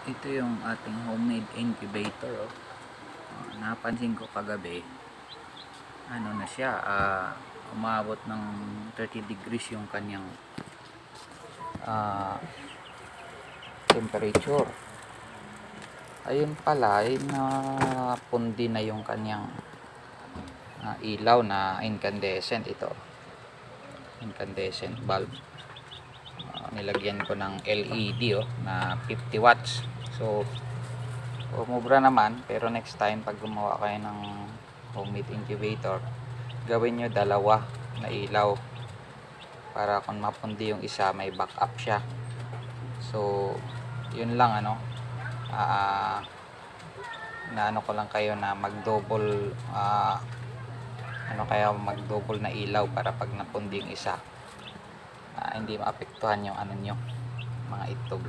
Ito yung ating homemade incubator. Napansin ko kagabi, ano na siya, umabot ng 30 degrees yung kanyang ah, temperature. Ayun pala ay napundi na yung kanyang ilaw na incandescent. Ito, incandescent bulb. Nilagyan ko ng LED na 50 watts. So umubra naman, pero next time pag gumawa kayo ng homemade incubator, gawin nyo dalawa na ilaw para kung mapundi yung isa, may backup siya. So yun lang, naano ko lang kayo na mag-double mag-double na ilaw para pag napundi yung isa, hindi maapektuhan yung mga itlog.